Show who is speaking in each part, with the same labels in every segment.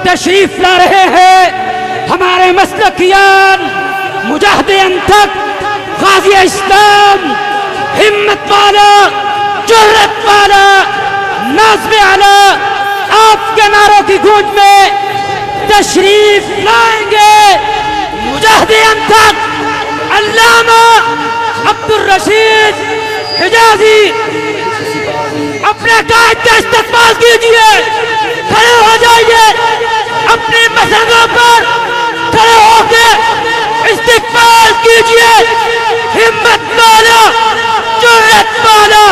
Speaker 1: تشریف لا رہے ہیں ہمارے مسلکیان مجاہد انتھک غازی اسلام ہمت والا جرت والا نازم اعلی آپ کے نعروں کی گونج میں تشریف لائیں گے مجاہد انتھک علامہ عبدالرشید حجازی اپنے قائد کا استقبال کیجئے کھڑے ہو جائیے اپنی مسندوں پر کھڑے ہو کے استقبال کیجئے ہمت والا جرت والا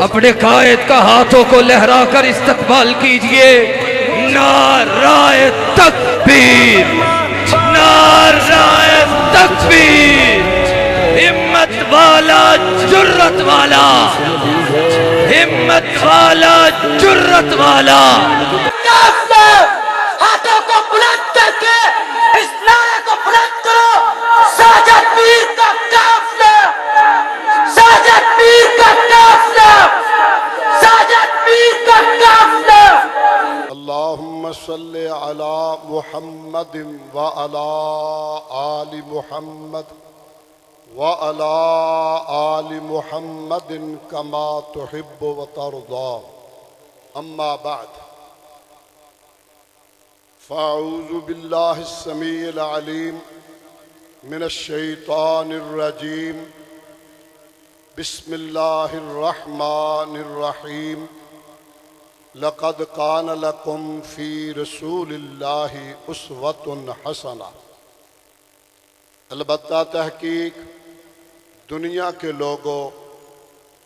Speaker 1: اپنے قائد کا ہاتھوں کو لہرا کر استقبال کیجئے نعرہ تکبیر نعرہ تکبیر ہمت والا جرت والا ہمت والا جرت والا
Speaker 2: ہاتھوں کو بلند کر کے اس نعرے کو بلند کرو ساجد پیر کا قافلہ ساجد پیر کا قافلہ ساجد پیر کا قافلہ
Speaker 3: اللہم صلی علی محمد وعلی آل محمد وعلی آل محمد کما تحب وترضى اما بعد فاعوذ باللہ السمیع العلیم من الشیطان الرجیم بسم اللہ الرحمن الرحیم لقد کان لکم فی رسول اللہ اسوۃ حسنہ البتہ تحقیق دنیا کے لوگوں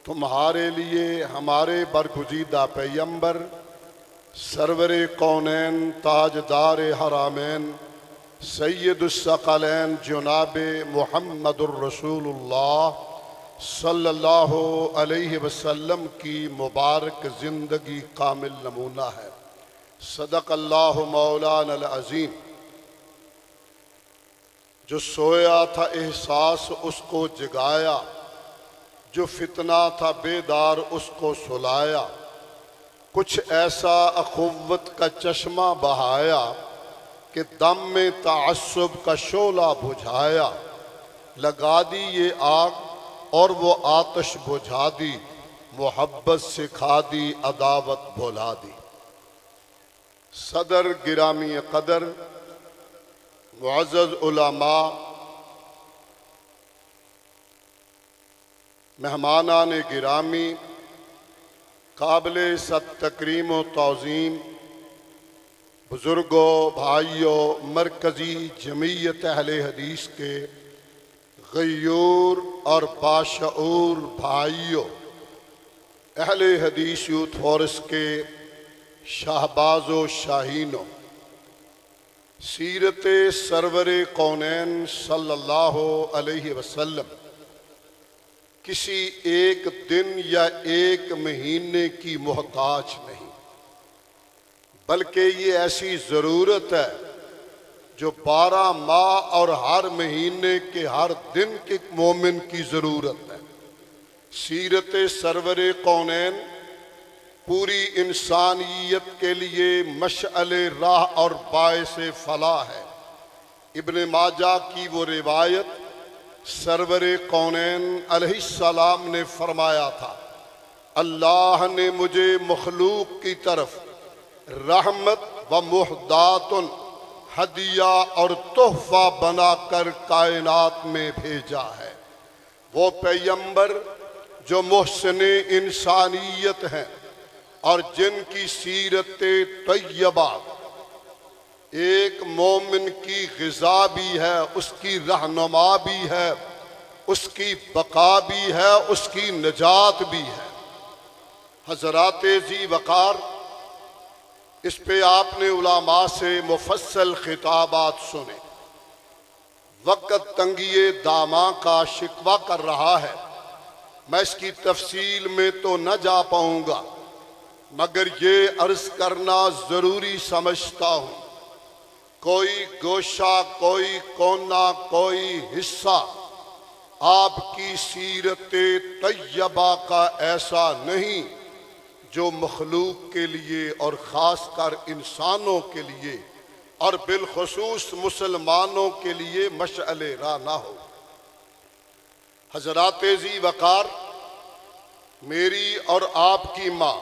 Speaker 3: تمہارے لیے ہمارے برگزیدہ پیغمبر سرور کونین تاجدار حرامین سید الثقلین جناب محمد الرسول اللہ صلی اللہ علیہ وسلم کی مبارک زندگی کامل نمونہ ہے صدق اللہ مولانا العظیم جو سویا تھا احساس اس کو جگایا جو فتنہ تھا بیدار اس کو سلایا کچھ ایسا اخوت کا چشمہ بہایا کہ دم میں تعصب کا شعلہ بجھایا لگا دی یہ آگ اور وہ آتش بجھا دی محبت سکھا دی عداوت بھلا دی صدر گرامی قدر معزز علماء مہمانان گرامی قابل صد تکریم و تعظیم بزرگوں بھائیوں مرکزی جمعیت اہل حدیث کے غیور اور باشعور بھائیوں اہل حدیث یوتھ فورس کے شہباز و شاہینوں سیرت سرور کونین صلی اللہ علیہ وسلم کسی ایک دن یا ایک مہینے کی محتاج نہیں بلکہ یہ ایسی ضرورت ہے جو 12 ماہ اور ہر مہینے کے ہر دن کے مومن کی ضرورت ہے سیرت سرور کونین پوری انسانیت کے لیے مشعل راہ اور باعث فلاح ہے ابن ماجہ کی وہ روایت سرور کونین علیہ السلام نے فرمایا تھا اللہ نے مجھے مخلوق کی طرف رحمت و مہدات ہدیہ اور تحفہ بنا کر کائنات میں بھیجا ہے وہ پیغمبر جو محسن انسانیت ہیں اور جن کی سیرت طیبہ ایک مومن کی غذا بھی ہے اس کی رہنما بھی ہے اس کی بقا بھی ہے اس کی نجات بھی ہے حضرات ذی وقار اس پہ آپ نے علماء سے مفصل خطابات سنے وقت تنگی داماں کا شکوہ کر رہا ہے میں اس کی تفصیل میں تو نہ جا پاؤں گا مگر یہ عرض کرنا ضروری سمجھتا ہوں کوئی گوشہ کوئی کونا کوئی حصہ آپ کی سیرت طیبہ کا ایسا نہیں جو مخلوق کے لیے اور خاص کر انسانوں کے لیے اور بالخصوص مسلمانوں کے لیے مشعل راہ نہ ہو۔ حضرات ذی وقار، میری اور آپ کی ماں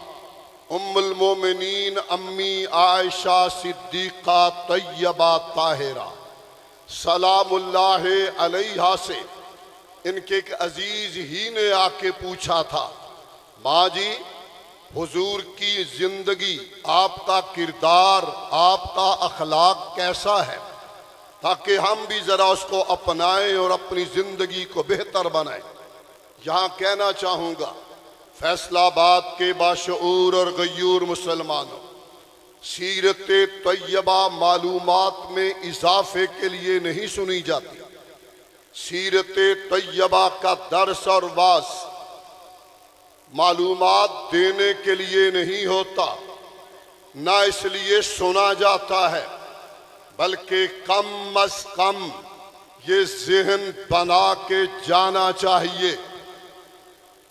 Speaker 3: ام المومنین امی عائشہ صدیقہ طیبہ طاہرہ سلام اللہ علیہا سے ان کے ایک عزیز ہی نے آ کے پوچھا تھا، ماں جی حضور کی زندگی، آپ کا کردار، آپ کا اخلاق کیسا ہے، تاکہ ہم بھی ذرا اس کو اپنائیں اور اپنی زندگی کو بہتر بنائیں۔ یہاں کہنا چاہوں گا فیصلہ آباد کے باشعور اور غیور مسلمانوں، سیرت طیبہ معلومات میں اضافے کے لیے نہیں سنی جاتی، سیرت طیبہ کا درس اور واعظ معلومات دینے کے لیے نہیں ہوتا، نہ اس لیے سنا جاتا ہے، بلکہ کم از کم یہ ذہن بنا کے جانا چاہیے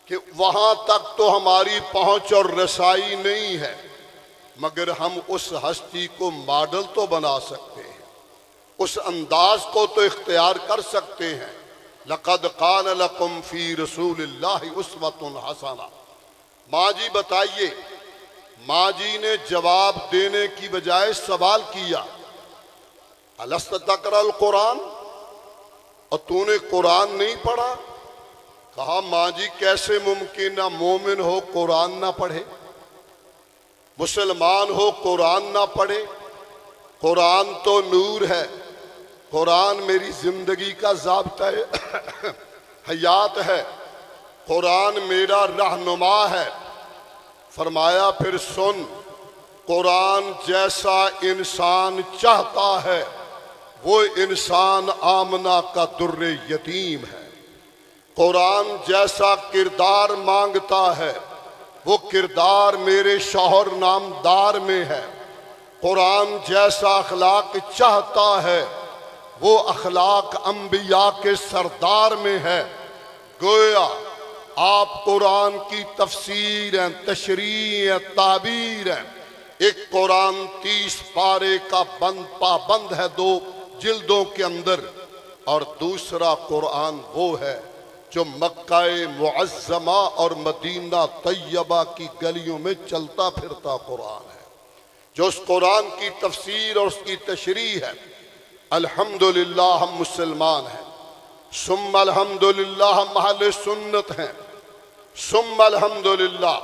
Speaker 3: کہ وہاں تک تو ہماری پہنچ اور رسائی نہیں ہے، مگر ہم اس ہستی کو ماڈل تو بنا سکتے ہیں، اس انداز کو تو اختیار کر سکتے ہیں۔ لَقَدْ قَانَ لَكُمْ فِي رَسُولِ اللَّهِ أُسْوَةٌ حَسَنَةٌ۔ ماں جی بتائیے، ماں جی نے جواب دینے کی بجائے سوال کیا، أَلَسْتَ تَقْرَأُ الْقُرْآنَ، اور تو نے قرآن نہیں پڑھا؟ کہا ماں جی کیسے ممکن ہے مومن ہو قرآن نہ پڑھے، مسلمان ہو قرآن نہ پڑھے؟ قرآن تو نور ہے، قرآن میری زندگی کا ضابطہ حیات ہے، قرآن میرا رہنما ہے۔ فرمایا پھر سن، قرآن جیسا انسان چاہتا ہے وہ انسان آمنہ کا در یتیم ہے، قرآن جیسا کردار مانگتا ہے وہ کردار میرے شوہر نامدار میں ہے، قرآن جیسا اخلاق چاہتا ہے وہ اخلاق انبیاء کے سردار میں ہے۔ گویا آپ قرآن کی تفسیر ہیں، تشریح ہیں، تعبیر ہیں۔ ایک قرآن 30 پارے کا پابند ہے 2 جلدوں کے اندر، اور دوسرا قرآن وہ ہے جو مکہ معظمہ اور مدینہ طیبہ کی گلیوں میں چلتا پھرتا قرآن ہے، جو اس قرآن کی تفسیر اور اس کی تشریح ہے۔ الحمدللہ ہم مسلمان ہیں، ثم الحمدللہ ہم اہل سنت ہیں، ثم الحمدللہ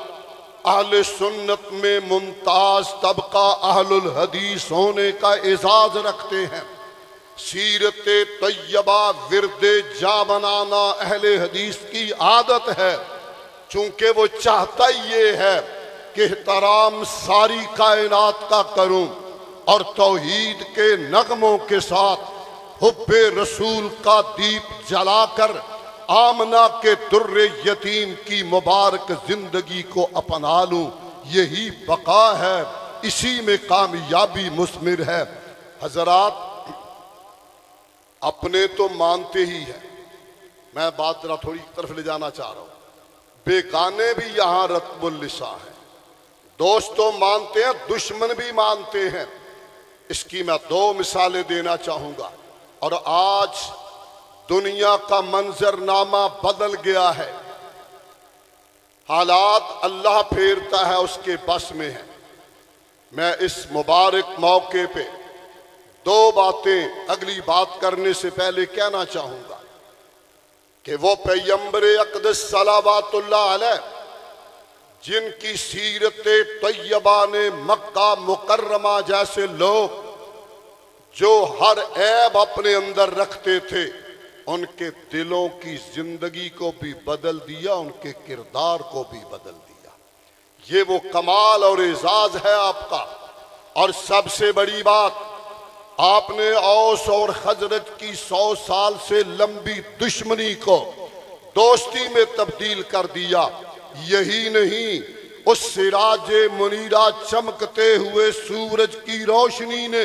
Speaker 3: اہل سنت میں ممتاز طبقہ اہل الحدیث ہونے کا اعزاز رکھتے ہیں۔ سیرت طیبہ ورد جا بنانا اہل حدیث کی عادت ہے، چونکہ وہ چاہتا یہ ہے کہ احترام ساری کائنات کا کروں اور توحید کے نغموں کے ساتھ حب رسول کا دیپ جلا کر آمنہ کے در یتیم کی مبارک زندگی کو اپنا لوں۔ یہی بقا ہے، اسی میں کامیابی مثمر ہے۔ حضرات اپنے تو مانتے ہی ہیں، میں بات ذرا تھوڑی طرف لے جانا چاہ رہا ہوں، بیگانے بھی یہاں رتب اللسان ہیں، دوست تو مانتے ہیں، دشمن بھی مانتے ہیں۔ اس کی میں 2 مثالیں دینا چاہوں گا۔ اور آج دنیا کا منظرنامہ بدل گیا ہے، حالات اللہ پھیرتا ہے اس کے بس میں ہے۔ میں اس مبارک موقع پہ 2 باتیں اگلی بات کرنے سے پہلے کہنا چاہوں گا کہ وہ پیغمبر اقدس صلوات اللہ علیہ جن کی سیرت طیبہ نے مکہ مکرمہ جیسے لوگ جو ہر عیب اپنے اندر رکھتے تھے، ان کے دلوں کی زندگی کو بھی بدل دیا، ان کے کردار کو بھی بدل دیا۔ یہ وہ کمال اور اعزاز ہے آپ کا۔ اور سب سے بڑی بات، آپ نے اوس اور خزرج کی 100 سال سے لمبی دشمنی کو دوستی میں تبدیل کر دیا۔ یہی نہیں، اس سراج منیرہ چمکتے ہوئے سورج کی روشنی نے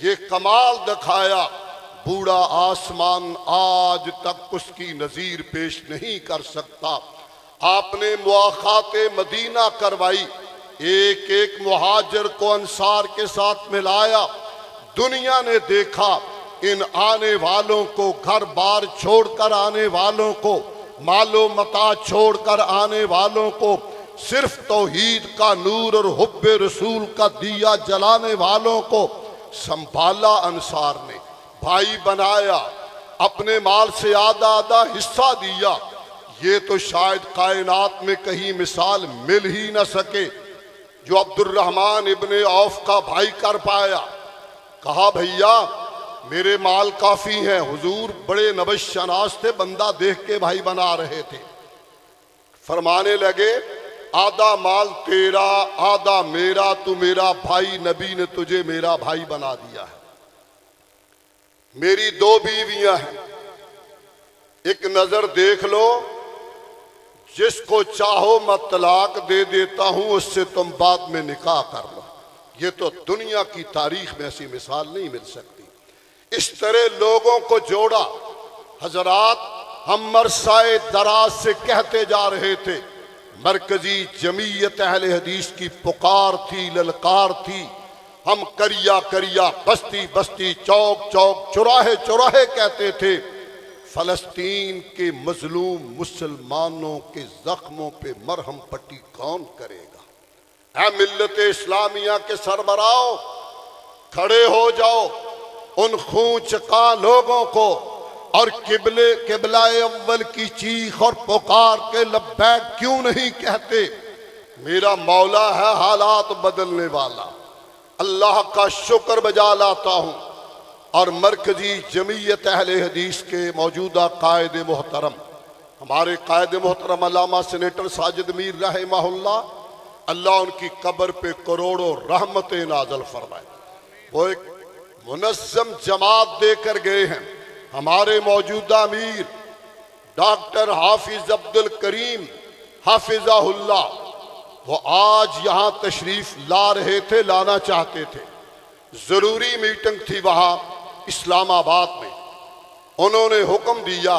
Speaker 3: یہ کمال دکھایا، بوڑھا آسمان آج تک اس کی نظیر پیش نہیں کر سکتا۔ آپ نے مواخات مدینہ کروائی، ایک ایک مہاجر کو انصار کے ساتھ ملایا۔ دنیا نے دیکھا ان آنے والوں کو، گھر بار چھوڑ کر آنے والوں کو، مال و متاع چھوڑ کر آنے والوں کو، صرف توحید کا نور اور حب رسول کا دیا جلانے والوں کو سنبھالا انصار نے، بھائی بنایا، اپنے مال سے آدھا آدھا حصہ دیا۔ یہ تو شاید کائنات میں کہیں مثال مل ہی نہ سکے جو عبد الرحمن ابن عوف کا بھائی کر پایا۔ کہا بھیا میرے مال کافی ہیں، حضور بڑے نبش شناس تھے، بندہ دیکھ کے بھائی بنا رہے تھے۔ فرمانے لگے آدھا مال تیرا آدھا میرا، تو میرا بھائی، نبی نے تجھے میرا بھائی بنا دیا ہے۔ میری 2 بیویاں ہیں، ایک نظر دیکھ لو، جس کو چاہو میں طلاق دے دیتا ہوں، اس سے تم بعد میں نکاح کر لو۔ یہ تو دنیا کی تاریخ میں ایسی مثال نہیں مل سکتی۔ اس طرح لوگوں کو جوڑا۔ حضرات ہم مرسائے دراز سے کہتے جا رہے تھے، مرکزی جمعیت اہل حدیث کی پکار تھی، للکار تھی۔ ہم کریا کریا، بستی بستی، چوک چوک، چوراہے چوراہے کہتے تھے، فلسطین کے مظلوم مسلمانوں کے زخموں پہ مرہم پٹی کون کرے گا؟ اے ملت اسلامیہ کے سربراہو، کھڑے ہو جاؤ، ان خون چکا لوگوں کو اور قبلہ اول کی چیخ اور پکار کے لبیک کیوں نہیں کہتے؟ میرا مولا ہے حالات بدلنے والا، اللہ کا شکر بجا لاتا ہوں۔ اور مرکزی جمعیت اہل حدیث کے موجودہ قائد محترم، ہمارے قائد محترم علامہ سینیٹر ساجد میر رحمہ اللہ، اللہ ان کی قبر پہ کروڑوں رحمتیں نازل فرمائے۔ وہ ایک منظم جماعت دے کر گئے ہیں۔ ہمارے موجودہ امیر ڈاکٹر حافظ عبد الکریم حافظہ اللہ، وہ آج یہاں تشریف لا رہے تھے، لانا چاہتے تھے، ضروری میٹنگ تھی وہاں اسلام آباد میں۔ انہوں نے حکم دیا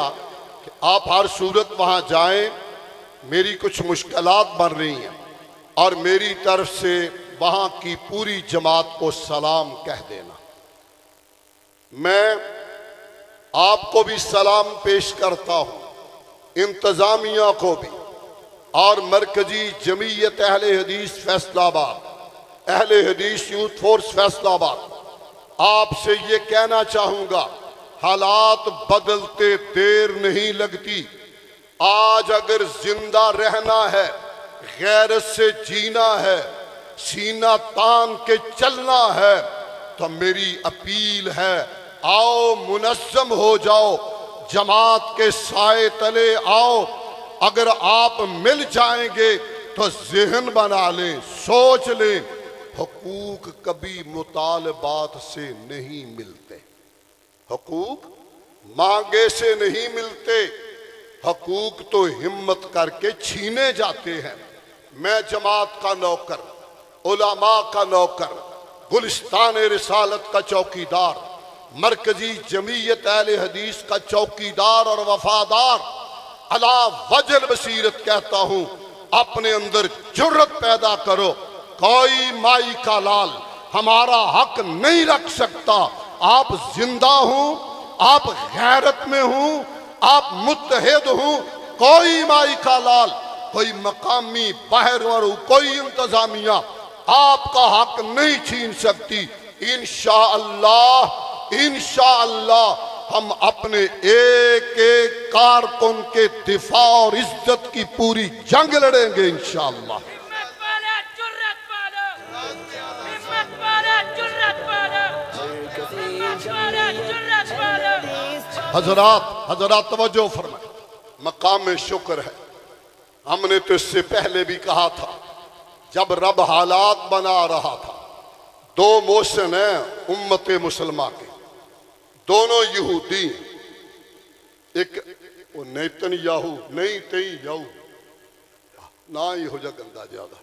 Speaker 3: کہ آپ ہر صورت وہاں جائیں، میری کچھ مشکلات بن رہی ہیں، اور میری طرف سے وہاں کی پوری جماعت کو سلام کہہ دینا۔ میں آپ کو بھی سلام پیش کرتا ہوں، انتظامیہ کو بھی، اور مرکزی جمعیت اہل حدیث فیصل آباد، اہل حدیث یوتھ فورس فیصل آباد، آپ سے یہ کہنا چاہوں گا، حالات بدلتے دیر نہیں لگتی۔ آج اگر زندہ رہنا ہے، غیرت سے جینا ہے، سینہ تان کے چلنا ہے، تو میری اپیل ہے، آؤ منظم ہو جاؤ، جماعت کے سائے تلے آؤ۔ اگر آپ مل جائیں گے تو ذہن بنا لیں، سوچ لیں، حقوق کبھی مطالبات سے نہیں ملتے، حقوق مانگے سے نہیں ملتے، حقوق تو ہمت کر کے چھینے جاتے ہیں۔ میں جماعت کا نوکر، علماء کا نوکر، گلستان رسالت کا چوکیدار، مرکزی جمعیت اہل حدیث کا چوکیدار اور وفادار، علی وجہ البصیرت کہتا ہوں، اپنے اندر جرت پیدا کرو۔ کوئی مائی کا لال ہمارا حق نہیں رکھ سکتا۔ آپ زندہ ہوں، آپ غیرت میں ہوں، آپ متحد ہوں، کوئی مائی کا لال، کوئی مقامی باہر اور کوئی انتظامیہ آپ کا حق نہیں چھین سکتی۔ انشاءاللہ انشاءاللہ ہم اپنے ایک ایک کارکن کے دفاع اور عزت کی پوری جنگ لڑیں گے انشاءاللہ۔ حضرات توجہ فرمائیں، مقام شکر ہے۔ ہم نے تو اس سے پہلے بھی کہا تھا، جب رب حالات بنا رہا تھا، 2 موشن ہیں امت مسلمہ کے، دونوں یہودی، ایک وہ نیتن یاہو نہیں تئی یاہو نہ ہی ہو جا گندہ زیادہ،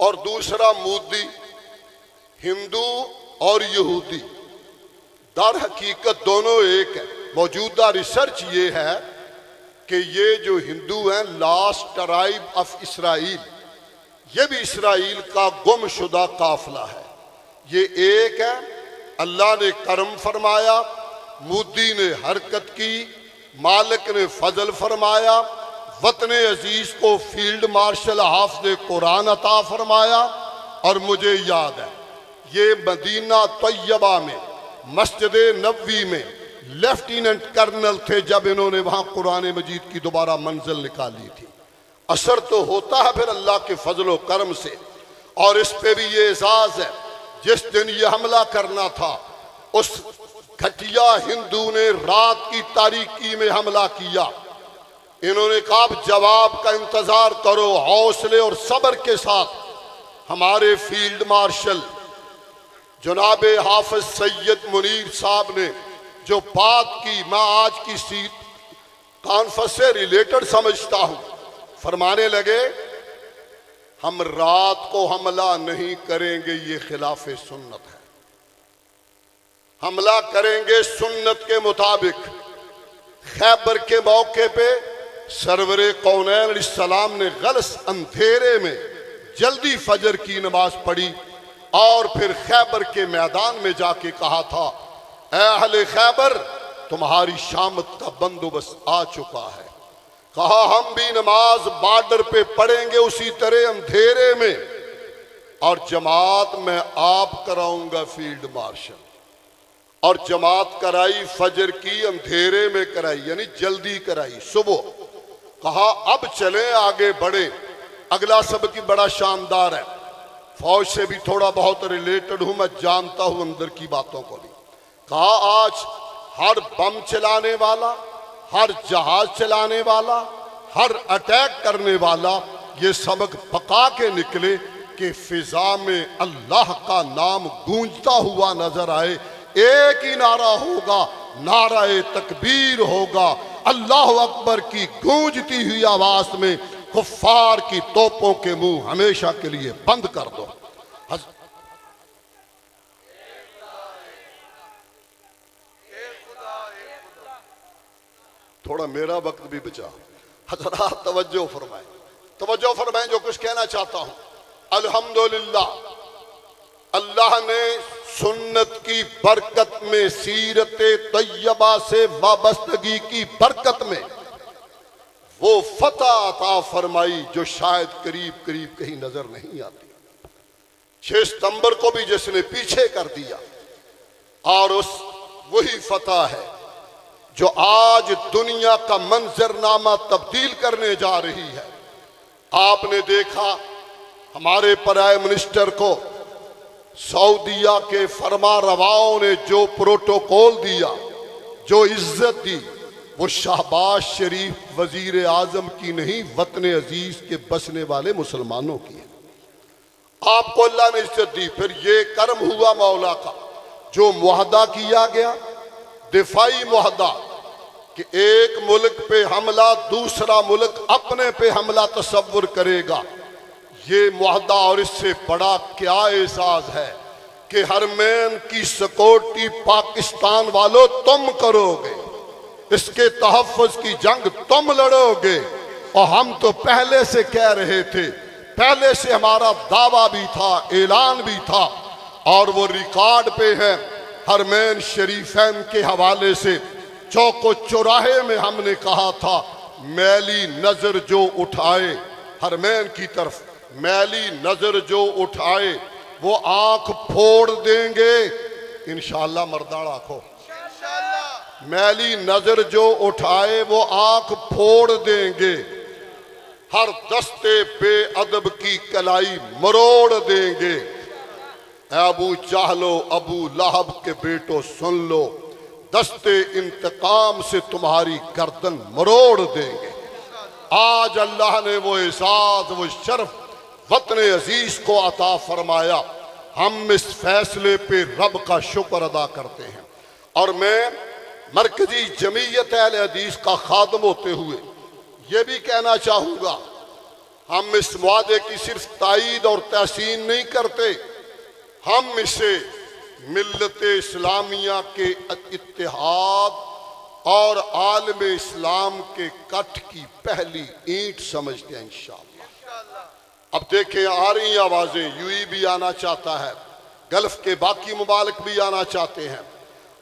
Speaker 3: اور دوسرا مودی، ہندو اور یہودی، در حقیقت دونوں ایک ہے۔ موجودہ ریسرچ یہ ہے کہ یہ جو ہندو ہیں لاسٹ ٹرائب آف اسرائیل، یہ بھی اسرائیل کا گم شدہ قافلہ ہے. یہ ایک ہے، اللہ نے کرم فرمایا، مودی نے حرکت کی، مالک نے فضل فرمایا، وطن عزیز کو فیلڈ مارشل حافظ قرآن عطا فرمایا. اور مجھے یاد ہے یہ مدینہ طیبہ میں مسجد نبوی میں لیفٹیننٹ کرنل تھے جب انہوں نے وہاں قرآن مجید کی دوبارہ منزل نکالی تھی. اثر تو ہوتا ہے پھر اللہ کے فضل و کرم سے. اور اس پہ بھی یہ اعزاز ہے، جس دن یہ حملہ کرنا تھا اس گھٹیا ہندو نے رات کی تاریکی میں حملہ کیا. انہوں نے کہا اب جواب کا انتظار کرو. حوصلے اور صبر کے ساتھ ہمارے فیلڈ مارشل جناب حافظ سید منیر صاحب نے جو بات کی، میں آج کی کانفرنس سے ریلیٹڈ سمجھتا ہوں، فرمانے لگے ہم رات کو حملہ نہیں کریں گے، یہ خلاف سنت ہے. حملہ کریں گے سنت کے مطابق. خیبر کے موقع پہ سرور کونین علیہ السلام نے غلس اندھیرے میں جلدی فجر کی نماز پڑھی اور پھر خیبر کے میدان میں جا کے کہا تھا اے اہل خیبر تمہاری شامت کا بندوبست آ چکا ہے. کہا ہم بھی نماز بارڈر پہ پڑھیں گے اسی طرح اندھیرے میں، اور جماعت میں آپ کراؤں گا فیلڈ مارشل. اور جماعت کرائی، فجر کی اندھیرے میں کرائی، یعنی جلدی کرائی صبح. کہا اب چلیں آگے بڑھیں. اگلا سبق کی بڑا شاندار ہے، فوج سے بھی تھوڑا بہت ریلیٹڈ ہوں، میں جانتا ہوں اندر کی باتوں کو بھی. کہا آج ہر بم چلانے والا، ہر جہاز چلانے والا، ہر اٹیک کرنے والا یہ سبق پکا کے نکلے کہ فضا میں اللہ کا نام گونجتا ہوا نظر آئے. ایک ہی نعرہ ہوگا، نعرہ تکبیر ہوگا. اللہ اکبر کی گونجتی ہوئی آواز میں کفار کی توپوں کے منہ ہمیشہ کے لیے بند کر دو. تھوڑا میرا وقت بھی بچا. حضرات توجہ فرمائیں، توجہ فرمائیں جو کچھ کہنا چاہتا ہوں. الحمدللہ اللہ نے سنت کی برکت میں، سیرت طیبہ سے وابستگی کی برکت میں وہ فتح عطا فرمائی جو شاید قریب قریب کہیں نظر نہیں آتی. 6 ستمبر کو بھی جس نے پیچھے کر دیا، اور اس وہی فتح ہے جو آج دنیا کا منظرنامہ تبدیل کرنے جا رہی ہے. آپ نے دیکھا ہمارے پرائم منسٹر کو سعودیہ کے فرما رواؤں نے جو پروٹوکول دیا، جو عزت دی، وہ شہباز شریف وزیر اعظم کی نہیں، وطن عزیز کے بسنے والے مسلمانوں کی ہے. آپ کو اللہ نے عزت دی. پھر یہ کرم ہوا مولا کا جو معاہدہ کیا گیا، دفاعی معاہدہ، کہ ایک ملک پہ حملہ دوسرا ملک اپنے پہ حملہ تصور کرے گا. یہ معاہدہ اور اس سے بڑا کیا اعزاز ہے کہ حرمین کی سیکورٹی پاکستان والوں تم کرو گے، اس کے تحفظ کی جنگ تم لڑو گے. اور ہم تو پہلے سے کہہ رہے تھے، پہلے سے ہمارا دعویٰ بھی تھا، اعلان بھی تھا، اور وہ ریکارڈ پہ ہے. حرمین شریفین کے حوالے سے چوک و چوراہے میں ہم نے کہا تھا میلی نظر جو اٹھائے، حرمین کی طرف میلی نظر جو اٹھائے وہ آنکھ پھوڑ دیں گے. انشاءاللہ مرداڑ آنکھو، میلی نظر جو اٹھائے وہ آنکھ پھوڑ دیں گے. ہر دستے بے ادب کی کلائی مروڑ دیں گے. اے ابو جہلو ابو لہب کے بیٹو سن لو، دستے انتقام سے تمہاری گردن مروڑ دیں گے. آج اللہ نے وہ اعزاز، وہ شرف وطن عزیز کو عطا فرمایا. ہم اس فیصلے پہ رب کا شکر ادا کرتے ہیں. اور میں مرکزی جمعیت اہل حدیث کا خادم ہوتے ہوئے یہ بھی کہنا چاہوں گا، ہم اس معاہدے کی صرف تائید اور تحسین نہیں کرتے، ہم اسے ملت اسلامیہ کے اتحاد اور عالم اسلام کے کٹھ کی پہلی اینٹ سمجھتے ہیں انشاءاللہ۔ اب دیکھیں آ رہی آوازیں، یو ای بھی آنا چاہتا ہے، گلف کے باقی ممالک بھی آنا چاہتے ہیں۔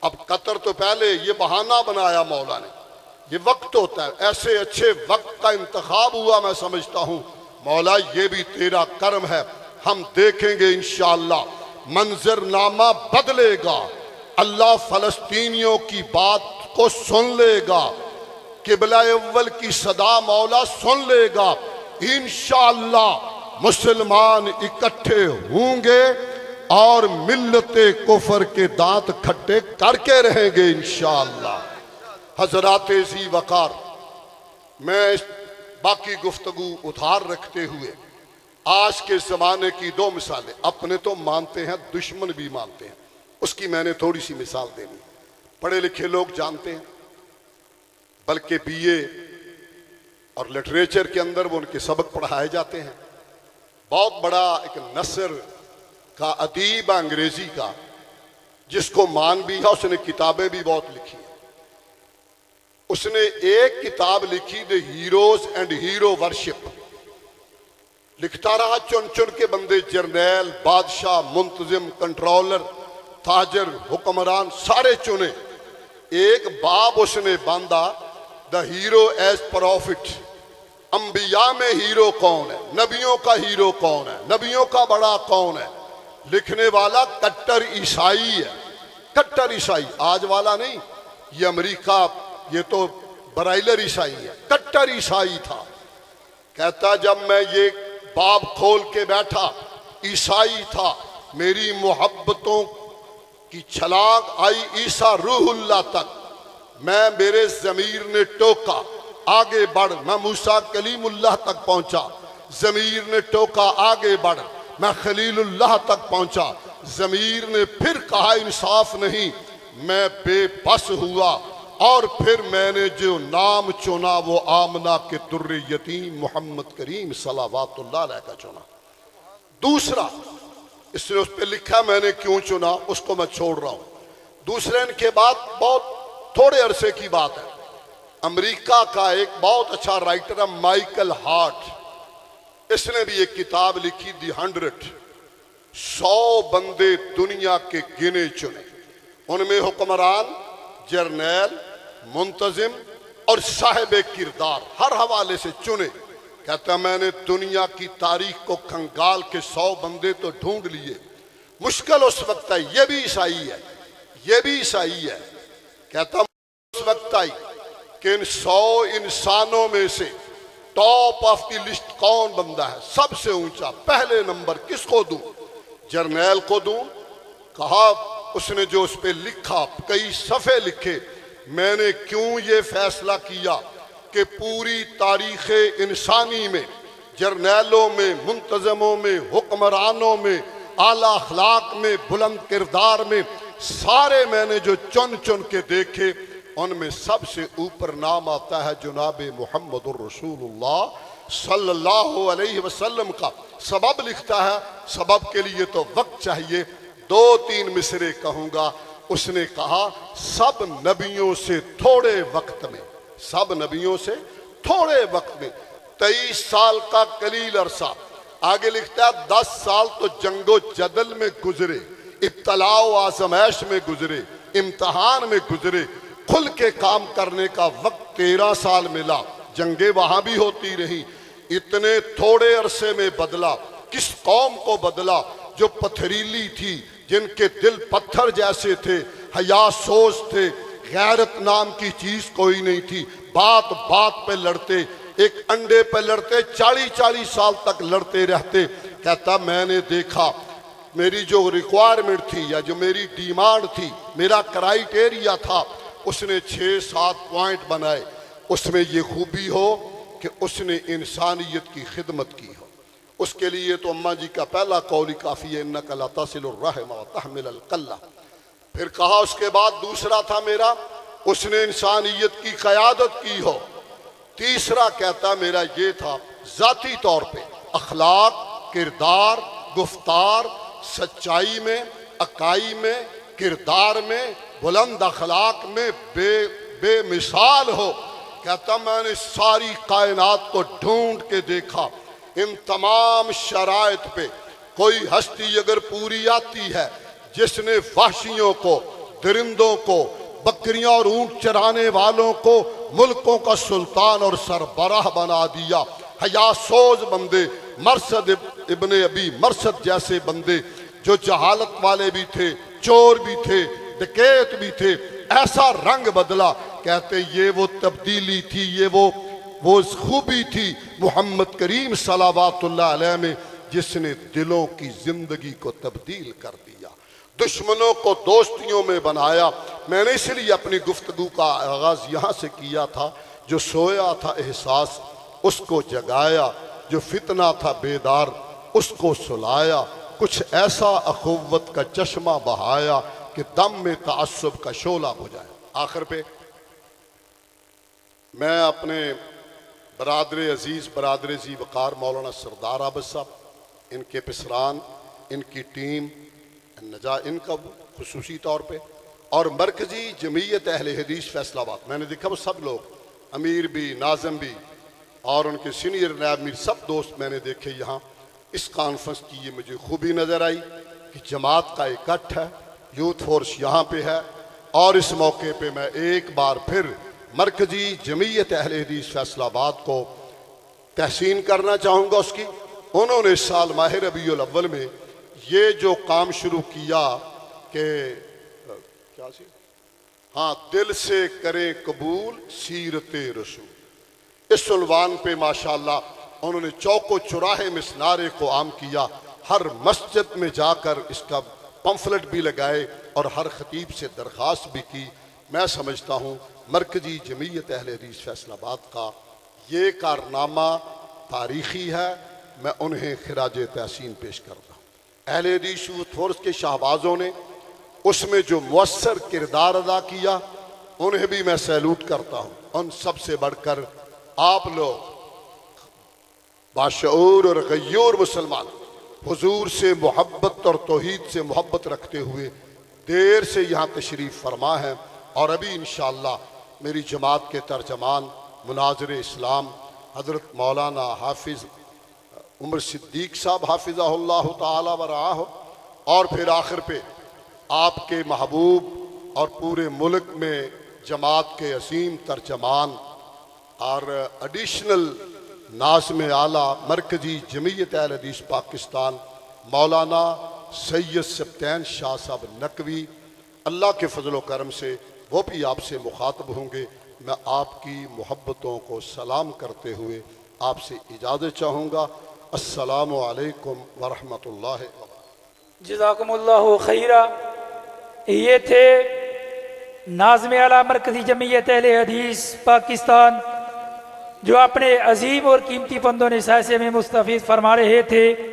Speaker 3: اب قطر تو پہلے یہ بہانہ بنایا مولا نے، یہ وقت ہوتا ہے، ایسے اچھے وقت کا انتخاب ہوا، میں سمجھتا ہوں مولا یہ بھی تیرا کرم ہے۔ ہم دیکھیں گے انشاءاللہ منظر نامہ بدلے گا، اللہ فلسطینیوں کی بات کو سن لے گا، قبلہ اول کی صدا مولا سن لے گا، انشاءاللہ مسلمان اکٹھے ہوں گے اور ملت کفر کے دانت کھٹے کر کے رہیں گے انشاءاللہ۔ حضرات ذی وقار، میں باقی گفتگو ادھار رکھتے ہوئے آج کے زمانے کی دو مثالیں، اپنے تو مانتے ہیں دشمن بھی مانتے ہیں، اس کی میں نے تھوڑی سی مثال دینی۔ پڑھے لکھے لوگ جانتے ہیں، بلکہ بی اے اور لٹریچر کے اندر وہ ان کے سبق پڑھائے جاتے ہیں۔ بہت بڑا ایک نثر کا ادیب انگریزی کا، جس کو مان بھی ہے، اس نے کتابیں بھی بہت لکھی ہیں۔ اس نے ایک کتاب لکھی دی ہیروز اینڈ ہیرو ورشپ، لکھتا رہا چن چن کے بندے، جرنیل، بادشاہ، منتظم، کنٹرولر، تاجر، حکمران سارے چنے، ایک باب اس نے باندھا دا ہیرو ایز پروفٹ، انبیاء میں ہیرو کون ہے، نبیوں کا ہیرو کون ہے، نبیوں کا بڑا کون ہے۔ لکھنے والا کٹر عیسائی ہے، کٹر عیسائی، آج والا نہیں، یہ امریکہ، یہ تو برائلر عیسائی ہے، کٹر عیسائی تھا۔ کہتا جب میں یہ باب کھول کے بیٹھا، عیسائی تھا، میری محبتوں کی چھلانگ آئی عیسیٰ روح اللہ تک، میں میرے ضمیر نے ٹوکا آگے بڑھ، میں موسیٰ کلیم اللہ تک پہنچا، ضمیر نے ٹوکا آگے بڑھ، میں خلیل اللہ تک پہنچا، ضمیر نے پھر کہا انصاف نہیں، میں بے بس ہوا، اور پھر میں نے جو نام چنا وہ آمنہ کے در یتیم محمد کریم صلوات اللہ علیہ کا چنا۔ دوسرا اس نے اس پہ لکھا میں نے کیوں چنا، اس کو میں چھوڑ رہا ہوں۔ دوسرے ان کے بعد بہت تھوڑے عرصے کی بات ہے، امریکہ کا ایک بہت اچھا رائٹر ہے مائیکل ہارٹ، اس نے بھی ایک کتاب لکھی دی 100 بندے دنیا کے گنے چنے، ان میں حکمران، جرنیل، منتظم اور صاحب کردار ہر حوالے سے چنے۔ کہتا میں نے دنیا کی تاریخ کو کھنگال کے 100 بندے تو ڈھونڈ لیے، مشکل اس وقت ہے، یہ بھی عیسائی ہے، یہ بھی عیسائی ہے۔ کہتا اس وقت آئی کہ ان 100 انسانوں میں سے ٹاپ آف دی لسٹ کون بندہ ہے، سب سے اونچا پہلے نمبر کس کو دوں؟ جرنیل کو دوں؟ کہا اس نے جو اس پہ لکھا، کئی صفحے لکھے، میں نے کیوں یہ فیصلہ کیا کہ پوری تاریخ انسانی میں، جرنیلوں میں، منتظموں میں، حکمرانوں میں، اعلیٰ اخلاق میں، بلند کردار میں، سارے میں نے جو چن چن کے دیکھے، ان میں سب سے اوپر نام آتا ہے جناب محمد الرسول اللہ صلی اللہ علیہ وسلم کا۔ سبب لکھتا ہے، سبب کے لیے تو وقت چاہیے، 2-3 مصرے کہوں گا۔ اس نے کہا سب نبیوں سے تھوڑے وقت میں، سب نبیوں سے تھوڑے وقت میں، 23 سال کا قلیل عرصہ، آگے لکھتا ہے 10 سال تو جنگ و جدل میں گزرے، ابتلاء و آزمائش میں گزرے، امتحان میں گزرے، کھل کے کام کرنے کا وقت 13 سال ملا، جنگیں وہاں بھی ہوتی رہی۔ اتنے تھوڑے عرصے میں بدلا، کس قوم کو بدلا جو پتھریلی تھی، جن کے دل پتھر جیسے تھے، حیا سوز تھے، غیرت نام کی چیز کوئی نہیں تھی، بات بات پہ لڑتے، ایک انڈے پہ لڑتے، 40 سال تک لڑتے رہتے۔ کہتا میں نے دیکھا میری جو ریکوائرمنٹ تھی یا جو میری ڈیمانڈ تھی، میرا کرائیٹیریا تھا، اس نے 6-7 پوائنٹ بنائے، اس میں یہ خوبی ہو کہ اس نے انسانیت کی خدمت کی ہو۔ اس کے لیے تو اماں جی کا پہلا قول ہی کافی ہے، انک لا تصل الرحم وتحمل الکلہ۔ پھر کہا اس کے بعد دوسرا تھا میرا، اس نے انسانیت کی قیادت کی ہو۔ تیسرا کہتا میرا یہ تھا ذاتی طور پہ اخلاق، کردار، گفتار، سچائی میں، اکائی میں، کردار میں، بلند اخلاق میں، بے مثال ہو. کہتا میں نے ساری کائنات کو ڈھونڈ کے دیکھا، ان تمام شرائط پہ کوئی ہستی اگر پوری آتی ہے جس نے وحشیوں کو، درندوں کو، بکریاں اور اونٹ چرانے والوں کو ملکوں کا سلطان اور سربراہ بنا دیا. حیا سوز بندے، مرثد ابن ابی مرثد جیسے بندے جو جہالت والے بھی تھے، چور بھی تھے، ڈکیت بھی تھے، ایسا رنگ بدلا. کہتے یہ وہ تبدیلی تھی، یہ وہ خوبی تھی محمد کریم صلوات اللہ علیہ میں جس نے دلوں کی زندگی کو تبدیل کر دیا، دشمنوں کو دوستیوں میں بنایا. میں نے اس لیے اپنی گفتگو کا آغاز یہاں سے کیا تھا. جو سویا تھا احساس اس کو جگایا، جو فتنہ تھا بیدار اس کو سلایا. کچھ ایسا اخوت کا چشمہ بہایا کہ دم میں تعصب کا شعلہ ہو جائے. آخر پہ میں اپنے برادر عزیز، برادر ذی وقار مولانا سردار عابد صاحب، ان کے پسران، ان کی ٹیم، ان کا خصوصی طور پہ، اور مرکزی جمعیت اہل حدیث فیصل آباد، میں نے دیکھا وہ سب لوگ، امیر بھی، ناظم بھی، اور ان کے سینئر نائب امیر، سب دوست میں نے دیکھے یہاں. اس کانفرنس کی یہ مجھے خوبی نظر آئی کہ جماعت کا اکٹھ ہے، یوتھ فورس یہاں پہ ہے. اور اس موقع پہ میں ایک بار پھر مرکزی جمعیت اہل حدیث فیصل آباد کو تحسین کرنا چاہوں گا اس کی. انہوں نے اس سال ماہ ربیع الاول میں یہ جو کام شروع کیا کہ دل سے کریں قبول سیرت رسول، اس عنوان پہ ماشاءاللہ انہوں نے چوک و چوراہے میں اس نعرے کو عام کیا. ہر مسجد میں جا کر اس کا پمفلٹ بھی لگائے اور ہر خطیب سے درخواست بھی کی. میں سمجھتا ہوں مرکزی جمعیت اہل حدیث فیصل آباد کا یہ کارنامہ تاریخی ہے. میں انہیں خراج تحسین پیش کرتا ہوں. اہل حدیث یوتھ فورس کے شہبازوں نے اس میں جو مؤثر کردار ادا کیا انہیں بھی میں سیلوٹ کرتا ہوں. ان سب سے بڑھ کر آپ لوگ باشعور اور غیور مسلمان، حضور سے محبت اور توحید سے محبت رکھتے ہوئے دیر سے یہاں تشریف فرما ہیں. اور ابھی انشاءاللہ میری جماعت کے ترجمان مناظر اسلام حضرت مولانا حافظ عمر صدیق صاحب حافظہ اللہ تعالی ورعاہ، اور پھر آخر پہ آپ کے محبوب اور پورے ملک میں جماعت کے عظیم ترجمان اور ایڈیشنل ناظم اعلیٰ مرکزی جمعیت اہل حدیث پاکستان مولانا سید سبطین شاہ صاحب نقوی، اللہ کے فضل و کرم سے وہ بھی آپ سے مخاطب ہوں گے. میں آپ کی محبتوں کو سلام کرتے ہوئے آپ سے اجازت چاہوں گا. السلام علیکم ورحمۃ اللہ وبرکاتہ.
Speaker 4: جزاکم اللہ خیرہ. یہ تھے ناظم اعلیٰ مرکزی جمعیت اہل حدیث پاکستان جو اپنے عظیم اور قیمتی پندوں نصیحت میں مستفیض فرما رہے تھے.